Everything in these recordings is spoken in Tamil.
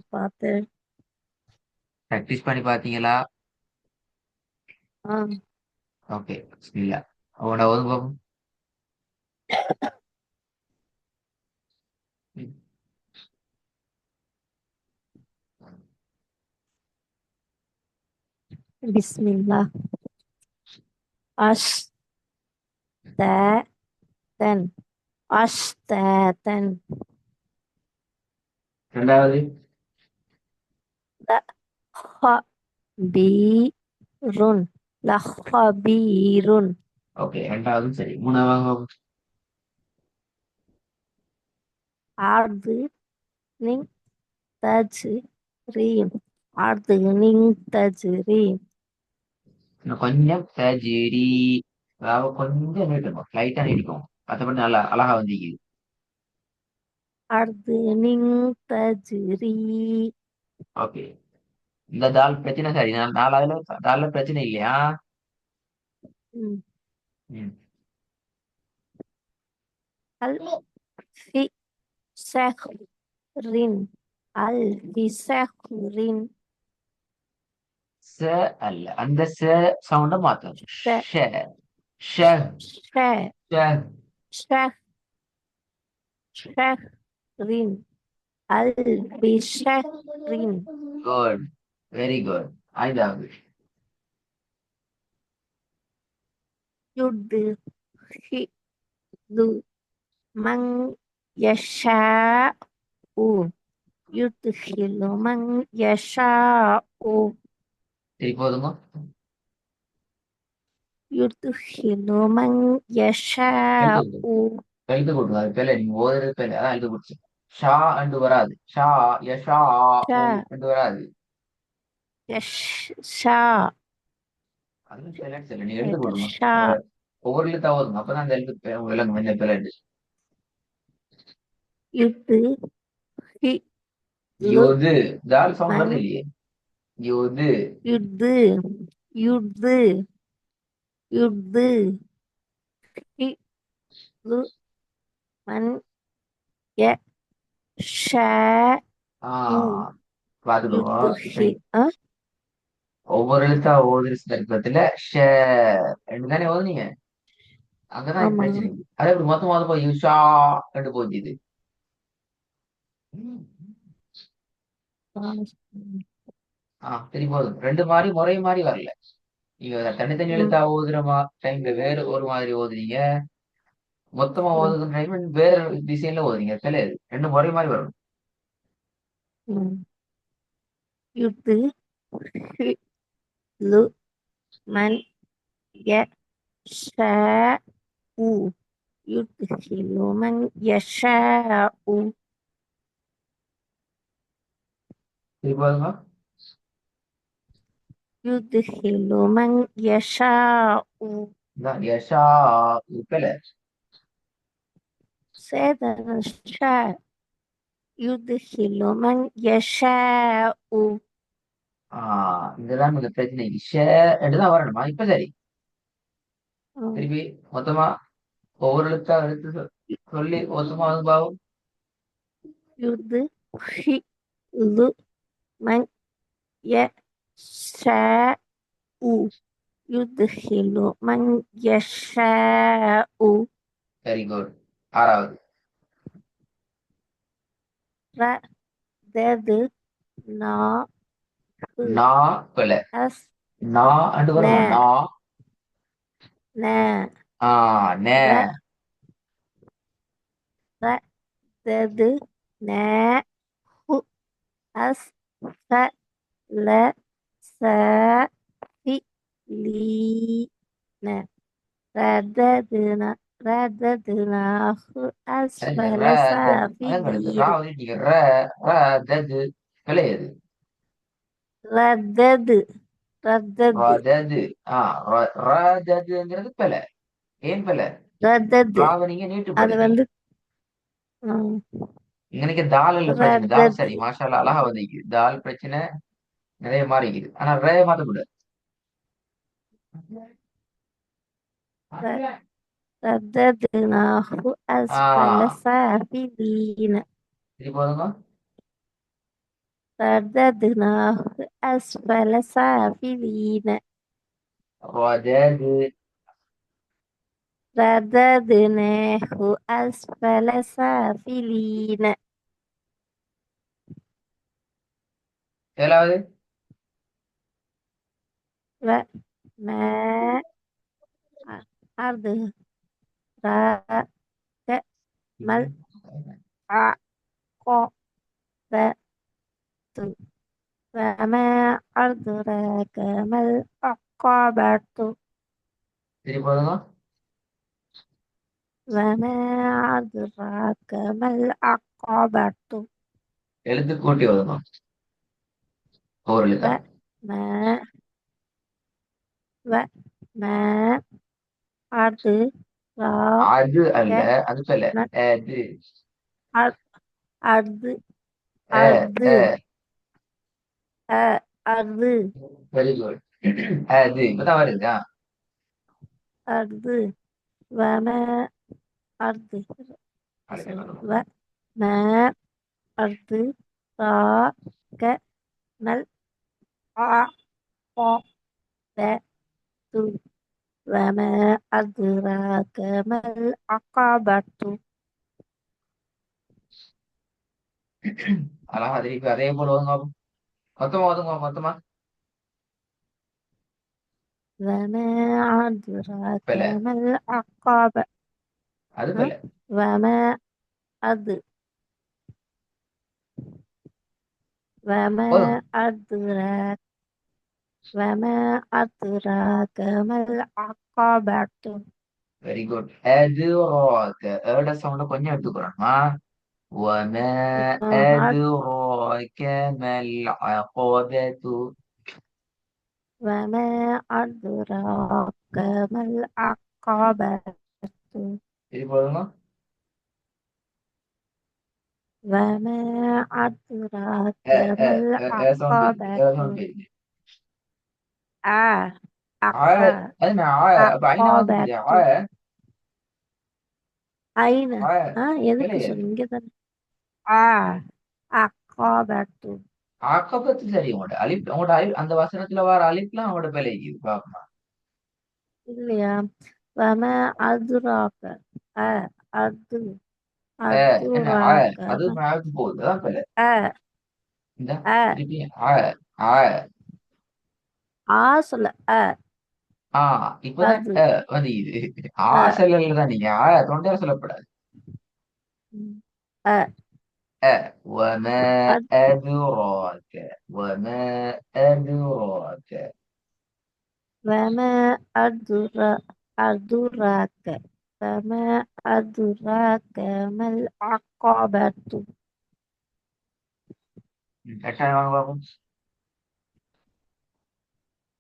பார்த்தேன். பிராக்டிஸ் பண்ணி பாத்தீங்களா? ஆ ஓகே. இல்ல உங்களோட ஒதுங்கும். பிஸ்மில்லா. அஷ்தன் அஷ்தன் ரெண்டாவது. லஹபீருன் லஹபீருன் ஓகே, ரெண்டாவதும் சரி. மூணாவது. ஆர்து நிங் தஜ்ரீம் ஆர்து நிங் தஜ்ரீம் இன்னும் கொஞ்சம் சர்ஜரி. அதாவது கொஞ்சம் நீட்டணும், லைட்டா நீட்டிக்கும். மற்றபடி நல்லா அழகா வந்திக்குது. ஆர்து நிங் தஜ்ரீ. ஓகே. இந்த தால் பிரச்சனை சரி. நான் நாலாவதுல தால்ல பிரச்சனை இல்லையா? ம். ம். அல் ஃபி சஹ்ரின் அல் ஃபி சஹ்ரின் ச அல்ல, அந்த ச சவுண்ட மாத்தணும். ஷ ஷ ஷ ஷ ஷ. ஷஹ் ஷஹ்ரின் அல் ஃபி ஷஹ்ரின் குட், வெரி குட். ஐந்தாவது. யுத்ஹிலு மன் யஷாஉ யுத்ஹிலு மன் யஷாஉ சரி, போதுமா? யுத்ஹிலு மன் எழுத்து கூட்டு. யஷாஉ எழுத்து கூட்டு, அது பேல நீங்க ஓதுறது பேல அதான் எழுத்து கூட்டு. ஷா அண்டு வராது. ஷா யஷா ஷா ஊ அண்டு வராது. யஷா அது பேல சரி, நீங்க எழுத்து கூட்டணும். ஷா ஒவ்வொரு எழுத்தா ஓதுங்க, அப்பதான் அந்த எழுத்து விளங்கும் இந்த பேல. யுத்ஹிலு யோது. தால் சவுண்ட் மன் வருது இல்லையே? யோது. யுத்து யுத்து யுத்து ஹிலு மன் யஷாஉ ஆஹ் பாத்துக்கோங்க. யுத்ஹி அ ஒவ்வொரு எழுத்தா ஓதுற சந்தர்ப்பத்துல ஷ ரெண்டு தானே ஓதுனீங்க. அங்கதான் இது ஆமா. பிரச்சனை. அதே இப்படி மொத்தமா வந்து போய் ஷா ரெண்டு போச்சு இது. சரி, போதும். ரெண்டு மாதிரி முறை மாதிரி வரல. நீங்க தனித்தனி ம், எழுத்தா ஓதுற டைம்ல வேற ஒரு மாதிரி ஓதுறீங்க. மொத்தமா ம், ஓதுற டைம் வேற டிசைன்ல ஓதுறீங்க. தெரியாது, ரெண்டு முறை மாதிரி வரும். ம். யுத்ஹிலு மன் யஷாஉ யுத்ஹிலு மன் யஷாஉ சரி, போதுமா? யுத்ஹிலு மன் யஷாஉ. இதான் யஷா உப்பல. சேதன ஷா யுத்ஹிலு மன் யஷாஉ. இதுதான் இந்த பிரச்சனைக்கு ஷ ரெண்டுதான் வரணுமா? இப்ப சரி. ம். திருப்பி மொத்தமா ஒவ்வொரு எழுத்தா எடுத்து சொல்லி மொத்தமா வந்து பாவம். யுத்ஹிலு மன் யஷாஉ யுத்ஹிலு மன் யஷாஉ. Very good. ஆறாவது. ரதது நா நா பில. அஸ் நா அண்டு ந வருமா? நா. ந நே. ர ரதது ந ஹு அஸ் ஃப ல ச ஃபி லீ ந ரததுன ரததுனாஹு அதுங்க அஸ்ஃபல ர அதான் கிடையாது. ரா சாஃபிலீன். வந்து நீங்க ர ர தது பிழையது. ரதது ரதது ரதது. ஆ ரததுங்கிறது பிழை. ஏன் பிழை? ரதது ராவை நீங்க நீட்டு அது படிக்கணும். வந்து ம், இன்னைக்கு தால் இல்ல பிரச்சனை. தால் ரதது சரி, மாஷால்லா அழகா வந்திக்குது. தால் பிரச்சனை நிறைய மாறிக்குது. ஆனா ரே மாத்தக்கூடாது. ர- ரததுனாஹு அஸ்ஃபல ஆஹ் சாஃபிலீன். சரி, போதுங்க. رددناه أسفل سافلين ردد رددناه أسفل سافلين ஏழாவது وما أدراك ما العقبة وما أدراك ما العقبة சரி போதுங்க وما أدراك ما العقبة எழுத்து கூட்டி வருங்க ஒரு எழுத்தா وما وما أدراك அது அல்ல அது சொல்ல ما அது أرض அ أرض அ أرض வெரி குட் அது இப்பதான் வருதா أرض وما أرض அழகா وما أدراك ما العقبة وما أدراك ما العقبة அழகா திருப்பி அதே போல ஓதுங்க மொத்தமா ஓதுங்க மொத்தமா وما أدراك பிள்ளை ما العقبة அது பிள்ளை وما أد وما போதும் أدراك وما أدراك ما العقبة வெரி குட் அது ரோக் ஏட சவுண்ட கொஞ்சம் எடுத்துக்கிறோமா وما أدراك ما العقبة وما أدراك ما العقبة சரி போதுங்க وما أدراك ما சவுண்ட் العقبة சவுண்ட் போயிருக்கு آ அது عقا என்ன அப்ப ஐநா عقبة வந்துச்சு أين எதுக்கு இல்லையே சொன்னீங்க தானே عقبة ஆக்கப்பத்து சரி உங்களோட அலிப் உங்களோட அலிப் அந்த வசனத்துல வர அலிப்லாம் அவங்களோட பிழைக்கு பாப்போமா இல்லையா وما أدراك أد என்ன أدراك அது ما மேவுக்கு போகுது அதான் பிழை آ இந்த آ திருப்பி ஆ சொல்ல இப்பதான் அது வந்து இது அ செல்லல தான் நீங்க தொண்டையால சொல்லப்படாது أ وما أد أدراك وما أدراك وما أدراك وما أدراك ما العقبة கட்டாயம் வாங்க பாப்போம்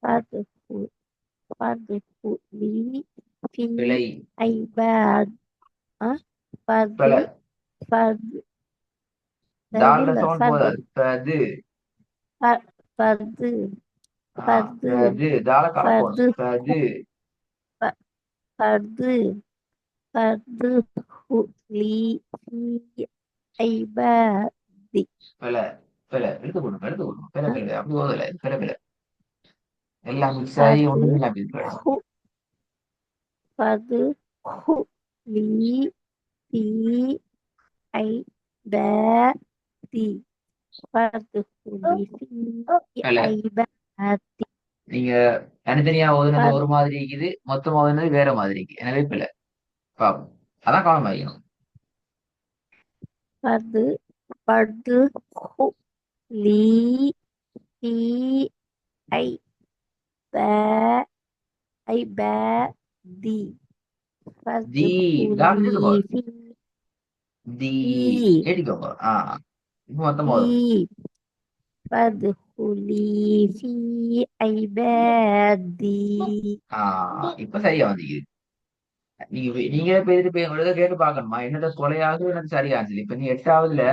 فادخل فادخلي في பிழை عباد أه பிழை فرد فرد தால்ட فرد சவுண்ட் فرد போதாது பது فرد فرد பது தால فرد கலக்கணும் பது فرد فادخلي في عبادي பிழை பிழை எடுத்து கொடுங்க எடுத்து கொடுங்க பிழை أه பிழை அப்படி ஓதலை பிழை பிழை எல்லாம் மிக்ஸ் ஆகி ஒன்று فادخل அப்படி பிழை فادخلي في عبادي فادخلي في பிழை عبادي நீங்க தனித்தனியா ஓதுனது فاد ஒரு மாதிரி இருக்குது மொத்தமா ஓதுனது வேற மாதிரி இருக்கு எனவே பிழை பாப்போம் அதான் கவனம் வைக்கணும் فاد فادخلي في عبادي عبادي தி தான் விட்டுட்டு فادخلي தி في ஏடிக்கோங்க இப்ப மொத்தமா வரும் في فادخلي في عبادي இப்ப சரியா வந்தீங்க நீங்களே பேசிட்டு போய் உங்களோட கேட்டு பார்க்கணுமா என்னோட கொலையாக எனக்கு சரியா இருந்துச்சு இப்ப நீ எட்டாவதுல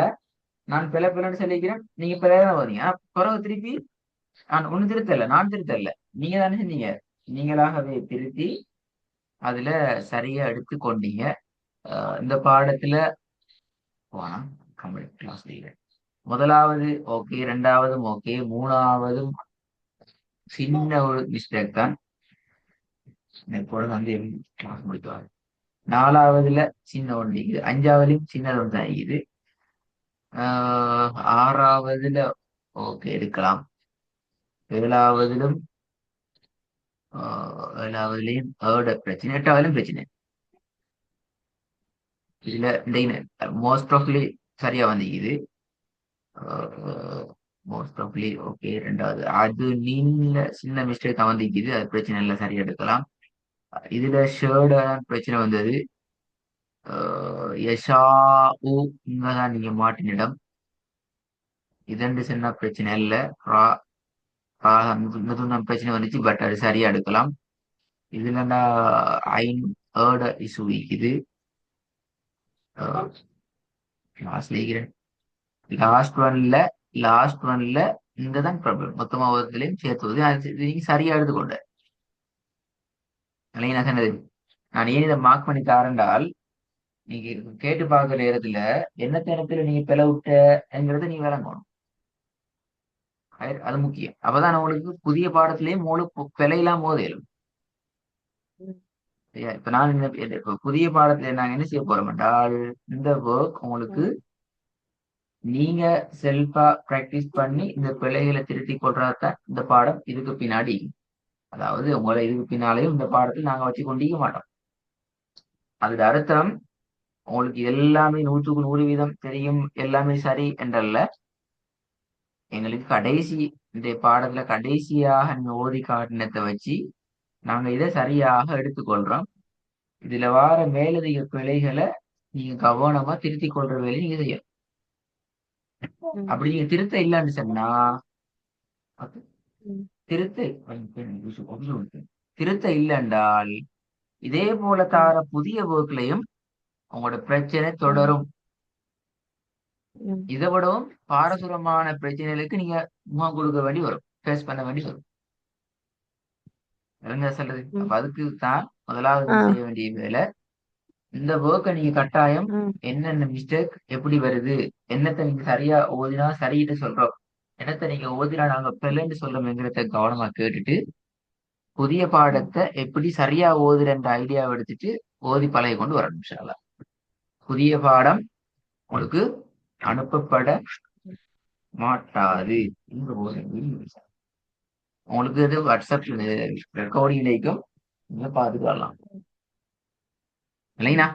நான் பிள்ளை பிள்ளைன்னு சொல்லிக்கிறேன் நீங்க பிள்ளைதான் வந்தீங்க பிறகு திருப்பி நான் ஒண்ணு திருத்தல நான் திருத்தல நீங்க தானே செஞ்சீங்க நீங்களாகவே திருத்தி அதுல சரியா எடுத்து கொண்டீங்க இந்த பாடத்துல போனா கம்ப்ளீட் கிளாஸ் முதலாவது ஓகே, ரெண்டாவதும் ஓகே, மூணாவதும் சின்ன ஒரு மிஸ்டேக் தான். எப்போது வந்து கிளாஸ் முடிப்பாரு. நாலாவதுல சின்ன ஒன்று இருக்குது, அஞ்சாவதுலயும் சின்னது ஒன்று தான் இருக்குது. ஆறாவதுல ஓகே எடுக்கலாம். ஏழாவதிலும் ஏழாவதுலயும் பிரச்சனை, எட்டாவதுலயும் பிரச்சனை. இதுல இந்த மோஸ்ட் ஆஃப்லி சரியா வந்திக்குது. Most ஆஃப்லி okay. ரெண்டாவது அது நீல சின்ன மிஸ்டேக் வந்திக்குது, அது பிரச்சனை இல்லை, சரியா எடுக்கலாம். இதுல ஷேர்ட பிரச்சனை வந்தது. யஷா ஊ இங்கதான் நீங்க மாட்டினிடம். இதண்டு சின்ன பிரச்சனை இல்லை. இன்னும் பிரச்சனை வந்துச்சு, பட் அது சரியா எடுக்கலாம். இதுலடா ஐன் ஏர்ட இஷ்யூ இது. லாஸ்ட் ஒன்ல இங்கதான் ப்ராப்ளம். மொத்தமா ஒருத்தலையும் சேர்த்துவது அது நீங்க சரியா எடுத்துக்கொண்ட. இல்லைங்க நான் சொன்னது. நான் ஏன் இதை மார்க் பண்ணி தாரண்டால், நீங்க கேட்டு பார்க்குற நேரத்துல என்ன நேரத்துல நீங்க பிள விட்டங்கிறத நீங்க விளங்கணும். அது முக்கியம். அப்பதான் உங்களுக்கு புதிய பாடத்திலேயும் உங்களுக்கு பிழையெல்லாம் போதையிலும். இப்ப நான் இப்ப புதிய பாடத்துல நாங்க என்ன செய்ய போறோம் என்றால், இந்த ஒர்க் உங்களுக்கு நீங்க செல்ஃபா பிராக்டிஸ் பண்ணி இந்த பிழைகளை திருத்தி கொள்றதுதான் இந்த பாடம். இதுக்கு பின்னாடி அதாவது உங்களை இதுக்கு பின்னாலேயும் இந்த பாடத்தில் நாங்க வச்சு கொண்டிருக்க மாட்டோம். அதுக்கு அர்த்தம் உங்களுக்கு எல்லாமே 100% தெரியும், எல்லாமே சரி என்றல்ல. எங்களுக்கு கடைசி இந்த பாடத்துல கடைசியாக நீங்க ஓதி காட்டினத்தை வச்சு நாங்க இதை சரியாக எடுத்துக்கொள்றோம். இதுல வார மேலதிக பிழைகளை நீங்க கவனமா திருத்தி கொள்ற வேலையை நீங்க செய்யணும். அப்படி நீங்க திருத்த இல்லைன்னு சொன்னா, திருத்த திருத்த இல்லை என்றால் இதே போல தார புதிய ஒர்க்லையும் உங்களோட பிரச்சனை தொடரும். இதை விடவும் பாரசூரமான பிரச்சனைகளுக்கு நீங்க முகம் கொடுக்க வேண்டி வரும், ஃபேஸ் பண்ண வேண்டி வரும். சொல்றது. அப்ப அதுக்கு தான் முதலாவது செய்ய வேண்டிய வேலை, இந்த ஒர்க்கை நீங்க கட்டாயம் என்னென்ன மிஸ்டேக் எப்படி வருது, என்னத்தை நீங்க சரியா ஓதினா சரின்னு சொல்றோம், என்னத்தை நீங்க ஓதினா நாங்க பிள்ளைன்னு சொல்றோம்ங்கிறத கவனமா கேட்டுட்டு புதிய பாடத்தை எப்படி சரியா ஓதுறன்ற ஐடியாவை எடுத்துட்டு ஓதி பழகி கொண்டு வரணும். இன்ஷா அல்லாஹ் புதிய பாடம் உங்களுக்கு அனுப்பப்பட மாட்டாது. உங்களுக்கு இது வாட்ஸ்அப் ரெக்கார்டிங் லைக்கும் நீங்க பார்த்துட்டு வரலாம். இல்லைங்களா?